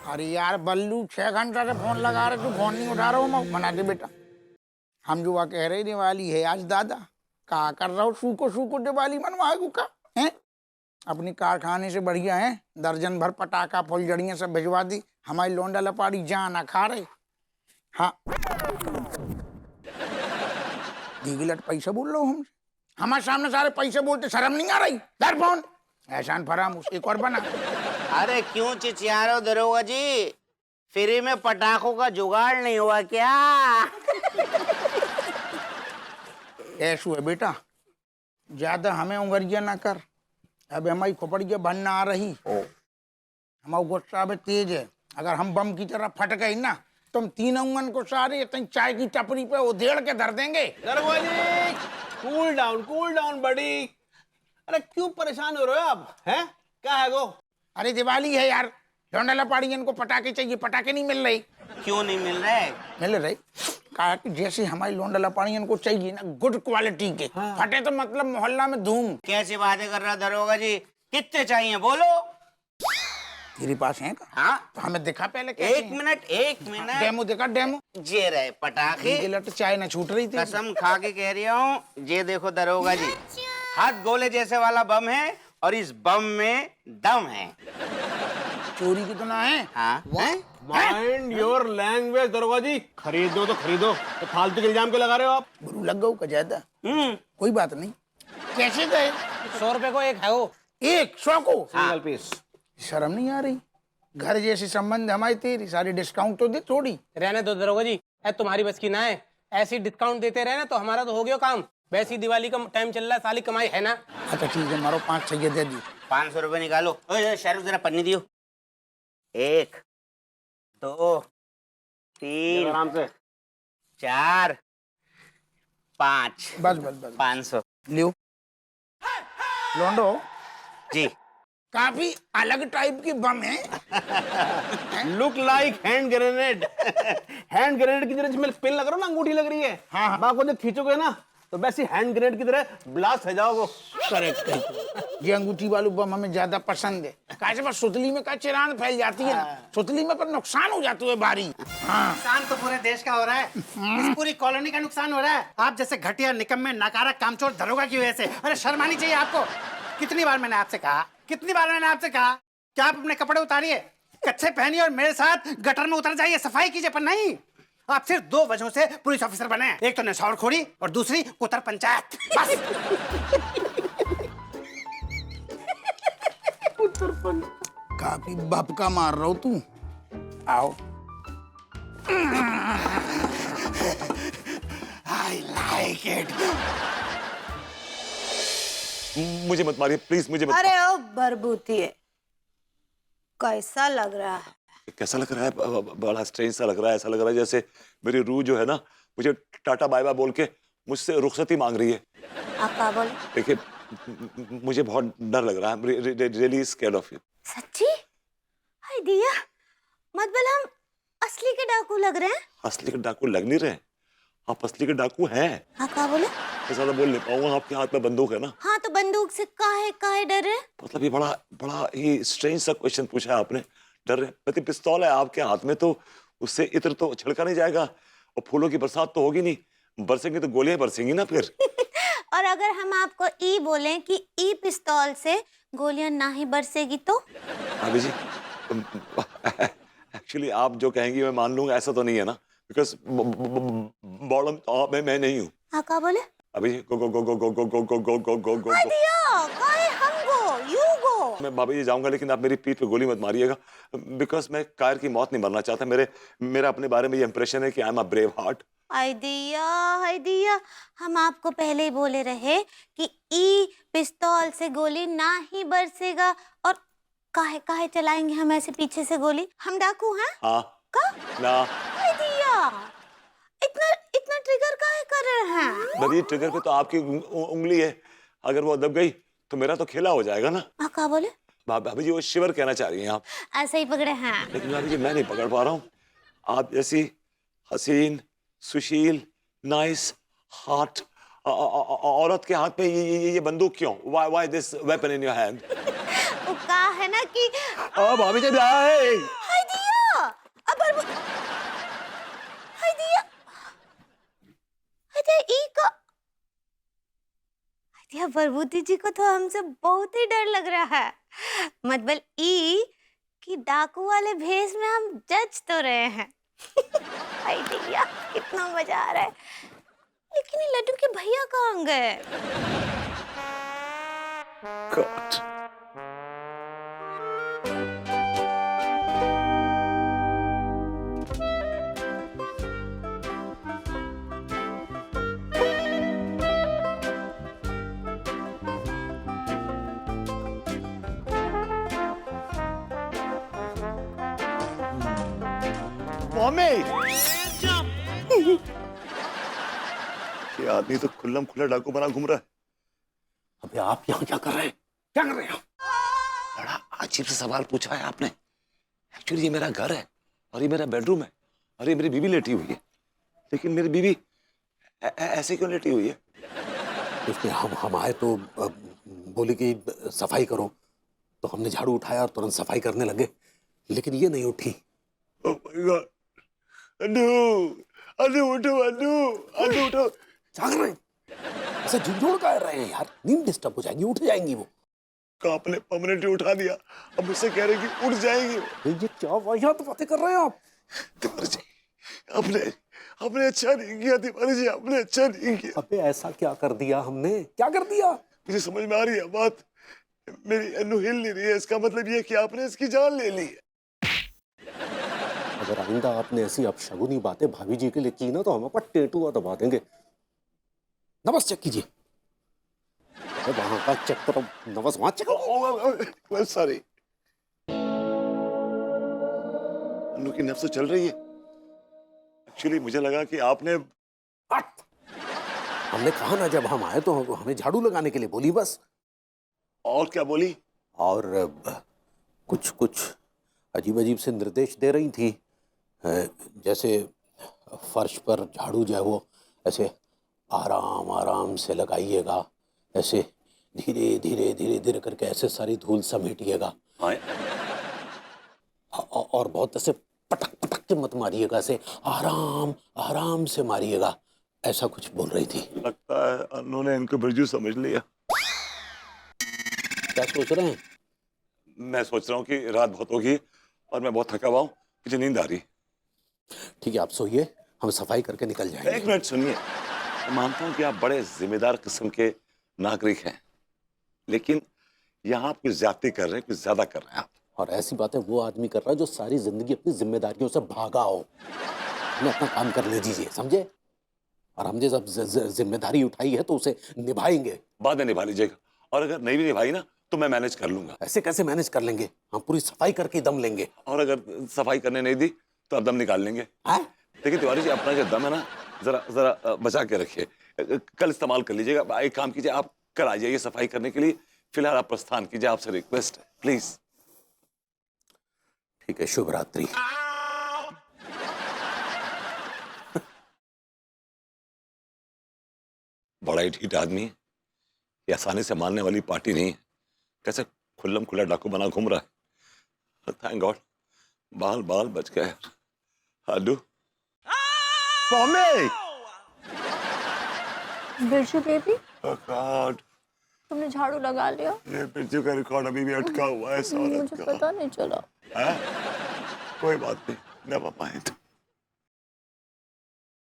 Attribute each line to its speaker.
Speaker 1: अरे यार बल्लू 6 घंटा से फोन लगा रहे, तू फोन नहीं उठा रहा हूँ। मना दे बेटा, हम जो कह रहे दिवाली है आज दादा, कहा कर रहा हूँ सूको दिवाली मनवाएगू का है। अपनी कारखाने से बढ़िया है, दर्जन भर पटाखा फुलझड़ियाँ सब भिजवा दी, हमारी लोंडा लपाड़ी जाना खा रहे। हाँ दीगिलट पैसे बोल रहा हूँ हमसे, हमारे सामने सारे पैसे बोलते, शर्म नहीं आ रही? दर फोन एहसान फरामोश एक और बना।
Speaker 2: अरे क्यों चिचिया रहे हो दरोगा जी, फ्री में पटाखों का जुगाड़ नहीं हुआ क्या?
Speaker 1: ऐसू है बेटा, ज्यादा हमें उंगरिया ना कर, अब हमारी खोपड़िया बनना आ रही, हमारा गुस्सा अब तेज है। अगर हम बम की तरह फट गई ना, तुम तीन उंगन को सारे चाय की टपरी पे उधेड़ के धर देंगे।
Speaker 3: दरोगा जी कूल डाउन बड़ी। अरे क्यों परेशान हो रहे हो आप? हैं क्या है वो?
Speaker 1: अरे दिवाली है यार, लौंडा लपाड़ी इनको पटाखे चाहिए, पटाखे नहीं मिल रही।
Speaker 2: क्यों नहीं मिल रहे?
Speaker 1: मिल रही कहा कि जैसे हमारी लौंडा लपाड़ी इनको चाहिए ना, गुड क्वालिटी के। हाँ। फटे तो मतलब मोहल्ला में धूम।
Speaker 2: कैसी बातें कर रहा दरोगा जी, कितने चाहिए बोलो?
Speaker 1: तेरे पास है का?
Speaker 2: हाँ
Speaker 1: तो हमें दिखा पहले।
Speaker 2: एक मिनट
Speaker 1: डेमो दिखा, डेमो।
Speaker 2: जे रहे पटाखे,
Speaker 1: चाय ना छूट रही थी।
Speaker 2: कसम खा के कह रही हूँ, ये देखो दरोगा जी, हाथ गोले जैसे वाला बम है और इस बम में दम है।
Speaker 1: चोरी कितना है?
Speaker 2: हाँ
Speaker 3: माइंड योर लैंग्वेज दरोगा जी, खरीदो तो खरीदो, तो फालतू के इल्जाम क्यों लगा रहे हो आप?
Speaker 1: गुरु लग गऊ का ज्यादा। कोई बात नहीं। कैसे गए?
Speaker 4: 100 रुपए को एक है वो।
Speaker 1: 100 को
Speaker 3: सिंगल पीस।
Speaker 1: शर्म नहीं आ रही? घर जैसी संबंध हमारी तेरी, सारी डिस्काउंट तो दे थोड़ी।
Speaker 4: रहने दो दरोगा जी, तुम्हारी बस की ना है, ऐसी डिस्काउंट देते रहे ना तो हमारा तो हो गया काम। वैसी दिवाली का टाइम चल रहा है, साली कमाई है ना।
Speaker 1: अच्छा ठीक है, मारो 5 चाहिए दे दी।
Speaker 2: 500 रुपए निकालो। शाहरुख जरा पन्नी दियो। 1 2 3
Speaker 3: आराम से
Speaker 2: 4 5
Speaker 1: बस
Speaker 2: 500
Speaker 1: लियो। लोंडो
Speaker 2: जी।
Speaker 3: काफी अलग टाइप की बम है। Look like hand grenade. Hand grenade की तरह जिसमें पिन लग रहा है ना, अंगूठी लग रही है। हाँ। बाको जब खींचोगे ना तो वैसी हैंड ग्रेनेड की तरह ब्लास्ट हो जाओगे।
Speaker 1: करेक्ट। ये अंगूठी वाली बम हमें ज्यादा पसंद है। कैसे बस सुतली में का चिरान फैल जाती है ना, सुतली में पर नुकसान हो जाती है भारी। हाँ।
Speaker 5: नुकसान तो पूरे देश का हो रहा है, इस पूरी कॉलोनी का नुकसान हो रहा है। आप जैसे घटिया निकम्मे नकारा कामचोर दरोगा की वजह से। अरे शर्म आनी चाहिए आपको। कितनी बार मैंने आपसे कहा कि आप अपने कपड़े उतारिए, कच्छे पहनिए और मेरे साथ गटर में उतर जाइए, सफाई कीजिए, पर नहीं। आप सिर्फ 2 वजहों से पुलिस ऑफिसर बने, एक तो नशौरखोरी और दूसरी कुतर पंचायत। बस।
Speaker 1: काफी बपका मार रहा हो तू। आओ।
Speaker 5: I like it.
Speaker 6: मुझे मत मारिए प्लीज, मुझे मत।
Speaker 7: अरे ओ बरबूती है, कैसा लग रहा है?
Speaker 6: कैसा लग रहा है? बड़ा स्ट्रेंज सा लग रहा है। ऐसा लग रहा है जैसे मेरी रूह जो है ना, मुझे टाटा बाय बाय बोल के मुझसे रुखसती मांग रही है।
Speaker 7: आप क्या बोले?
Speaker 6: देखिए मुझे बहुत डर लग रहा है, रियली स्कैर्ड ऑफ यू।
Speaker 7: सच्ची? हाय दिया, मतलब हम असली के डाकू लग रहे हैं?
Speaker 6: असली के डाकू लग नहीं रहे, आप असली के डाकू हैं।
Speaker 7: हाँ क्या बोले?
Speaker 6: मैं ज्यादा बोल नहीं पाऊंगा, आपके हाथ में बंदूक है ना।
Speaker 7: हाँ तो बंदूक से काहे डर रहे?
Speaker 6: मतलब ये बड़ा ही स्ट्रेंज सा क्वेश्चन पूछा है आपने। डर रहे? मतलब पिस्तौल है आपके हाथ में तो उससे इत्र तो छिड़का नहीं जाएगा, और फूलों की बरसात तो होगी नहीं, बरसेंगी तो गोलियां बरसेंगी ना फिर।
Speaker 7: और अगर हम आपको ई बोलें कि ई पिस्तौल से गोलियां ना ही बरसेगी तो?
Speaker 6: अभी जी एक्चुअली आप जो कहेंगी मैं मान लूंगा, ऐसा तो नहीं है ना, बिकॉज बॉडम मैं नहीं हूँ।
Speaker 7: हाँ क्या बोले?
Speaker 6: अभी जी गो गो गो गो गो गो गो गो गो गो गो गो। मैं भाभी जी जाऊंगा, लेकिन आप मेरी पीठ पे गोली मत मारिएगा, बिकॉज मैं कायर की मौत नहीं मरना चाहता। मेरा अपने बारे में ये इंप्रेशन है कि I am a brave heart.
Speaker 7: हाय दिया, हम आपको पहले ही बोले रहे कि ई पिस्तौल से गोली ना ही बरसेगा, और काहे चलाएंगे हम ऐसे पीछे से गोली? हम डाकू हैं?
Speaker 6: हाँ
Speaker 7: का?
Speaker 6: ना
Speaker 7: हाय दिया, इतना ट्रिगर काहे कर रहे हैं?
Speaker 6: बड़ी ट्रिगर पे तो आपकी उंगली है, अगर वो दब गई तो मेरा तो खेला हो जाएगा ना।
Speaker 7: हाँ क्या बोले?
Speaker 6: भाभी जी वो शिवर कहना चाह रही हैं आप।
Speaker 7: ऐसे ही पकड़े हैं।
Speaker 6: लेकिन भाभी जी मैं नहीं पकड़ पा रहा हूँ। आप जैसी हसीन, सुशील, नाइस हार्ट औरत के हाथ में ये बंदूक क्यों? Why this weapon in your hand?
Speaker 7: वो कहा है ना कि
Speaker 6: भाभी जी हाय
Speaker 7: दिया, प्रभुति जी को तो हमसे बहुत ही डर लग रहा है। मतलब ई कि डाकू वाले भेष में हम जज तो रहे हैं। हाय दैया, कितना मजा आ रहा है। लेकिन ये लड्डू के भैया कहाँ गए?
Speaker 6: God. मम्मी, ये आदमी तो खुल्लम खुल्ला डाकू बना घूम रहा है।
Speaker 3: अबे आप यहाँ क्या कर रहे हैं? क्या कर रहे हैं आप?
Speaker 6: बड़ा अजीब सा सवाल पूछा है आपने। एक्चुअली ये मेरा घर है और ये मेरा बेडरूम है और ये मेरी बीवी लेटी हुई है, लेकिन मेरी बीवी ऐसे क्यों लेटी हुई है?
Speaker 3: इसमें हम आए तो बोले कि सफाई करो, तो हमने झाड़ू उठाया और तुरंत सफाई करने लगे, लेकिन ये नहीं उठी।
Speaker 6: ओह माय गॉड, अनु, अनु उठो, अनु, अनु उठो।
Speaker 3: जाग रहे हैं? ऐसे झुंझुड़ कर रहे हैं यार, नींद डिस्टर्ब हो जाएगी, उठ जाएंगी वो।
Speaker 6: आपने परमानेंटली उठा दिया, अब मुझसे कह रहे कि उठ जाएंगी वो।
Speaker 3: ये क्या वाहियात बातें कर रहे हैं आप?
Speaker 6: तिवारी जी, आपने अच्छा नहीं किया तिवारी जी, आपने अच्छा नहीं किया।
Speaker 3: अबे ऐसा क्या कर दिया हमने? क्या कर दिया?
Speaker 6: मुझे समझ में आ रही है बात, मेरी अनु हिल नहीं रही है, इसका मतलब ये कि आपने इसकी जान ले ली है।
Speaker 3: अगर आइंदा आपने ऐसी अपशगुनी बातें भाभी जी के लिए की ना, तो हम आपका टेटू दबा देंगे। नवस चेक कीजिए। वहां का चेक करो, नवस वहां चेक करो।
Speaker 6: सॉरी, अनु की नफ्स चल रही है। एक्चुअली मुझे लगा कि आपने
Speaker 3: हमने कहा ना, जब हम आए तो हमें झाड़ू लगाने के लिए बोली बस।
Speaker 6: और क्या बोली?
Speaker 3: और कुछ कुछ अजीब अजीब से निर्देश दे रही थी, जैसे फर्श पर झाड़ू जो है वो ऐसे आराम आराम से लगाइएगा, ऐसे धीरे धीरे धीरे धीरे करके ऐसे सारी धूल समेटिएगा, और बहुत ऐसे पटक पटक के मत मारिएगा, ऐसे आराम आराम से मारिएगा, ऐसा कुछ बोल रही थी।
Speaker 6: लगता है उन्होंने इनको बिरजू समझ लिया।
Speaker 3: क्या सोच रहे हैं?
Speaker 6: मैं सोच रहा हूँ कि रात बहुत होगी और मैं बहुत थका हुआ हूँ, मुझे नींद आ रही।
Speaker 3: ठीक है, आप सोइए, हम सफाई करके निकल जाएंगे।
Speaker 6: एक मिनट सुनिए, मैं मानता हूँ कि आप बड़े जिम्मेदार किस्म के नागरिक हैं, लेकिन यहाँ आप कुछ ज्यादती कर रहे हैं, कुछ ज्यादा कर रहे हैं आप।
Speaker 3: और ऐसी बातें वो आदमी कर रहा है जो सारी जिंदगी अपनी जिम्मेदारियों से भागा हो। हमें अपना काम कर ले दीजिए, समझे? और हमने जब जिम्मेदारी उठाई है तो उसे निभाएंगे।
Speaker 6: बाद में निभा लीजिएगा, और अगर नहीं भी निभाई ना तो मैं मैनेज कर लूंगा।
Speaker 3: ऐसे कैसे मैनेज कर लेंगे? हम पूरी सफाई करके दम लेंगे।
Speaker 6: और अगर सफाई करने नहीं दी तो आप दम निकाल लेंगे। देखिए तिवारी जी, अपना जो दम है ना, जरा जरा बचा के रखिए, कल इस्तेमाल कर लीजिएगा। एक काम कीजिए, आप कल आ जाइए सफाई करने के लिए, फिलहाल आप प्रस्थान कीजिए, आपसे रिक्वेस्ट है, प्लीज।
Speaker 3: ठीक है, शुभ रात्रि।
Speaker 6: बड़ा ही ढीठ आदमी है, ये आसानी से मानने वाली पार्टी नहीं है। कैसे खुल्लम खुल्ला डाकू बना घूम रहा है। थैंक गॉड, बाल बाल बच गए। Hello mummy.
Speaker 8: Birju baby,
Speaker 6: God,
Speaker 8: तुमने झाड़ू लगा लिया?
Speaker 6: ये बिरजू का रिकॉर्ड अभी भी अटका हुआ है इस औरत
Speaker 8: मुझे
Speaker 6: का।
Speaker 8: पता नहीं चला।
Speaker 6: हाँ? कोई बात नहीं, नेवर माइंड।